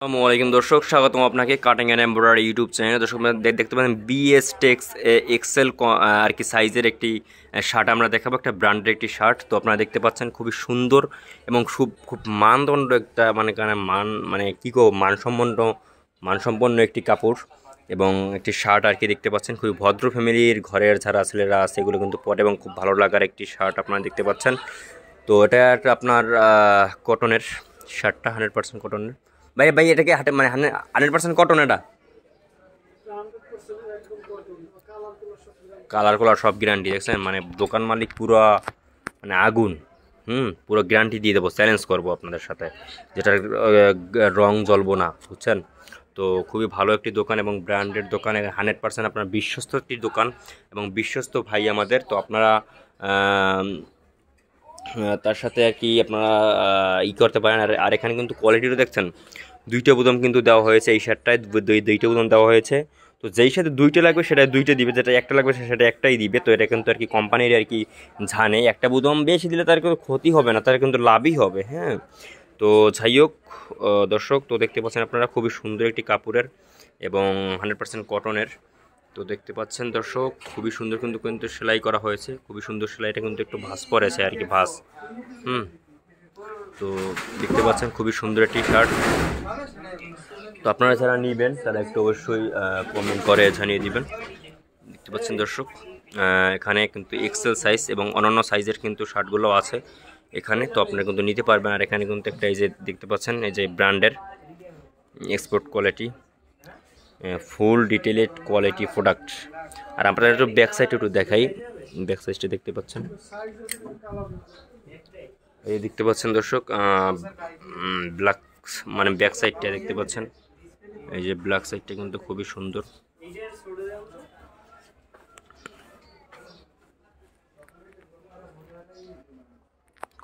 আসসালামু আলাইকুম দর্শক, স্বাগতম আপনাকে কাটিং অ্যান্ড এমব্রয়ডারি ইউটিউব চ্যানেলে। দর্শক দেখতে পাচ্ছেন বিএস টেক্স এক্সেল আর কি সাইজের একটি শার্ট আমরা দেখাবো, একটা ব্র্যান্ডের একটি শার্ট। তো আপনারা দেখতে পাচ্ছেন খুবই সুন্দর এবং খুব মানদণ্ড একটা মানে কী কো মানসম্পন্ন একটি কাপড় এবং একটি শার্ট আর কি দেখতে পাচ্ছেন। খুবই ভদ্র ফ্যামিলির ঘরের যারা ছেলেরা আছে এগুলো কিন্তু পরে এবং খুব ভালো লাগার একটি শার্ট আপনারা দেখতে পাচ্ছেন। তো এটা একটা আপনার কটনের শার্টটা, 100% কটনের। ভাই ভাই এটা কি 100% কটন? এটা কালার কালার সব গ্যারান্টি দেখছেন, মানে দোকান মালিক পুরো মানে আগুন। পুরো গ্যারান্টি দিয়ে দেবো, চ্যালেঞ্জ করবো আপনাদের সাথে, যেটার রং জ্বলবো না, বুঝছেন। তো খুবই ভালো একটি দোকান এবং ব্র্যান্ডেড দোকান, 100% আপনার বিশ্বস্ত একটি দোকান এবং বিশ্বস্ত ভাই আমাদের। তো আপনারা তার সাথে আর কি আপনারা করতে পারেন। আর এখানে কিন্তু কোয়ালিটিও দেখছেন, দুইটা বুতাম কিন্তু দেওয়া হয়েছে এই শার্টটায়, দুইটা বুতাম দেওয়া হয়েছে। তো যেই সাথে দুইটা লাগবে সেটা দুইটা দিবে, যেটা একটা লাগবে সেটা একটাই দিবে। তো এটা কিন্তু আর কি কোম্পানির আর কি জানে, একটা বুতাম বেশি দিলে তার কিন্তু ক্ষতি হবে না, তার কিন্তু লাভই হবে। হ্যাঁ, তো যাই হোক দর্শক, তো দেখতে পাচ্ছেন আপনারা খুবই সুন্দর একটি কাপড়ের এবং 100% কটনের। তো দেখতে পাচ্ছেন দর্শক, খুবই সুন্দর কিন্তু কিন্তু সেলাই করা হয়েছে, খুবই সুন্দর সেলাইটা কিন্তু একটু ভাঁজ পড়েছে আর কি, ভাঁজ। তো দেখতে পাচ্ছেন খুবই সুন্দর একটি শার্ট। তো আপনারা যারা নেবেন তারা একটু অবশ্যই কমেন্ট করে জানিয়ে দিবেন। দেখতে পাচ্ছেন দর্শক, এখানে কিন্তু এক্সেল সাইজ এবং অন্যান্য সাইজের কিন্তু শার্টগুলো আছে এখানে, তো আপনারা কিন্তু নিতে পারবেন। আর এখানে কিন্তু একটা এই যে দেখতে পাচ্ছেন, এই যে ব্র্যান্ডের এক্সপোর্ট কোয়ালিটি, ফুল ডিটেইলড কোয়ালিটি প্রোডাক্ট। আর আপনারা একটু ব্যাক সাইড একটু দেখাই, ব্যাক সাইডটা দেখতে পাচ্ছেন, এই দেখতে পাচ্ছেন দর্শক, ব্ল্যাক মানে ব্যাক সাইডটা দেখতে পাচ্ছেন, এই যে ব্ল্যাক সাইডটা কিন্তু খুবই সুন্দর।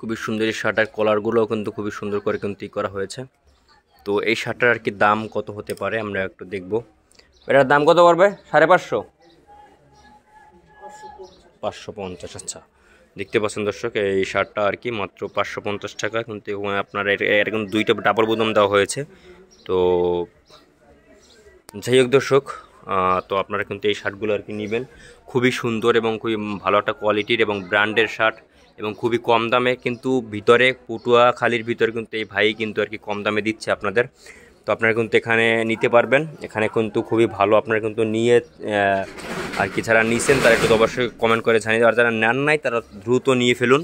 খুবই সুন্দর এই শার্টের কলারগুলোও কিন্তু খুবই সুন্দর করে কিন্তু করা হয়েছে। তো এই শার্টটার আর কি দাম কত হতে পারে আমরা একটু দেখব। এটার দাম কত পড়বে? 550, 550। আচ্ছা, দেখতে পাচ্ছেন দর্শক, এই শার্টটা আর কি মাত্র 550 টাকা কিন্তু। আপনার এটা কিন্তু দুইটা ডাবল বোতাম দেওয়া হয়েছে। তো যাই হোক দর্শক, তো আপনারা কিন্তু এই শার্টগুলো আর কি নেবেন, খুবই সুন্দর এবং খুবই ভালো একটা কোয়ালিটির এবং ব্র্যান্ডের শার্ট এবং খুবই কম দামে কিন্তু। ভিতরে পটুয়াখালীর ভিতরে কিন্তু এই ভাই কিন্তু আর কি কম দামে দিচ্ছে আপনাদের। তো আপনারা কিন্তু এখানে নিতে পারবেন, এখানে কিন্তু খুবই ভালো। আপনারা কিন্তু নিয়ে আর কি যারা নিয়েছেন তারা একটু অবশ্যই কমেন্ট করে জানিয়ে দেবেন, আর যারা নেন নাই তারা দ্রুত নিয়ে ফেলুন।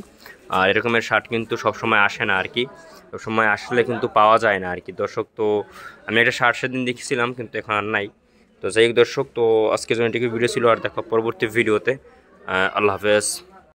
আর এরকমের শার্ট কিন্তু সবসময় আসে না আর কি, সবসময় আসলে কিন্তু পাওয়া যায় না আর কি দর্শক। তো আমি একটা শার্ট সেদিন দেখেছিলাম কিন্তু এখন আর নাই। তো যাই হোক দর্শক, তো আজকের জন্য এটুকু ভিডিও ছিল, আর দেখো পরবর্তী ভিডিওতে। আল্লাহ হাফেজ।